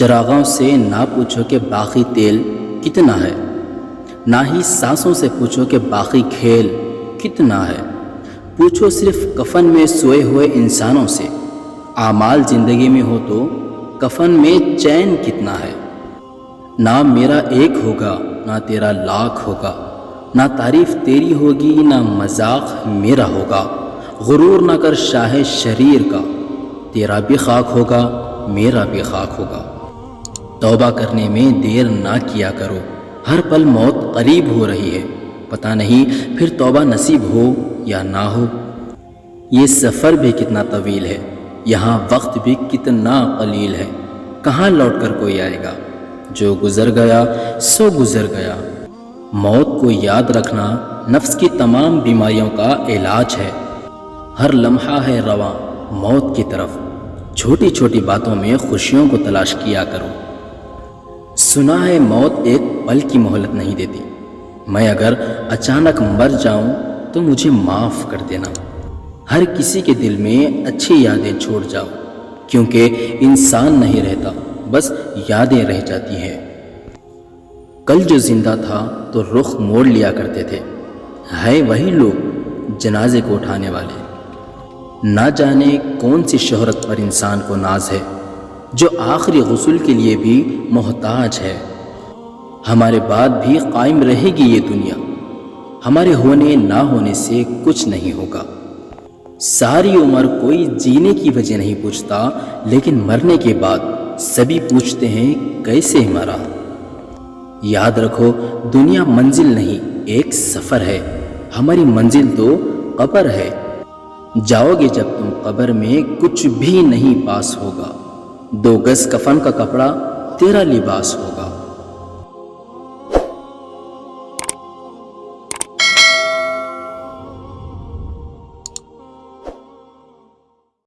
چراغاں سے نہ پوچھو کہ باقی تیل کتنا ہے، نہ ہی سانسوں سے پوچھو کہ باقی کھیل کتنا ہے۔ پوچھو صرف کفن میں سوئے ہوئے انسانوں سے، اعمال زندگی میں ہو تو کفن میں چین کتنا ہے۔ نہ میرا ایک ہوگا نہ تیرا لاکھ ہوگا، نہ تعریف تیری ہوگی نہ مذاق میرا ہوگا۔ غرور نہ کر شاہ شریر کا، تیرا بھی خاک ہوگا میرا بھی خاک ہوگا۔ توبہ کرنے میں دیر نہ کیا کرو، ہر پل موت قریب ہو رہی ہے، پتہ نہیں پھر توبہ نصیب ہو یا نہ ہو۔ یہ سفر بھی کتنا طویل ہے، یہاں وقت بھی کتنا قلیل ہے، کہاں لوٹ کر کوئی آئے گا؟ جو گزر گیا سو گزر گیا۔ موت کو یاد رکھنا نفس کی تمام بیماریوں کا علاج ہے۔ ہر لمحہ ہے رواں موت کی طرف، چھوٹی چھوٹی باتوں میں خوشیوں کو تلاش کیا کرو۔ سنا ہے موت ایک پل کی مہلت نہیں دیتی، میں اگر اچانک مر جاؤں تو مجھے معاف کر دینا۔ ہر کسی کے دل میں اچھی یادیں چھوڑ جاؤ، کیونکہ انسان نہیں رہتا، بس یادیں رہ جاتی ہیں۔ کل جو زندہ تھا تو رخ موڑ لیا کرتے تھے، ہے وہی لوگ جنازے کو اٹھانے والے۔ نہ جانے کون سی شہرت پر انسان کو ناز ہے، جو آخری غسل کے لیے بھی محتاج ہے۔ ہمارے بعد بھی قائم رہے گی یہ دنیا، ہمارے ہونے نہ ہونے سے کچھ نہیں ہوگا۔ ساری عمر کوئی جینے کی وجہ نہیں پوچھتا، لیکن مرنے کے بعد سبھی پوچھتے ہیں کیسے مرا۔ یاد رکھو دنیا منزل نہیں ایک سفر ہے، ہماری منزل تو قبر ہے۔ جاؤ گے جب تم قبر میں کچھ بھی نہیں پاس ہوگا، 2 گز کفن کا کپڑا تیرا لباس ہوگا۔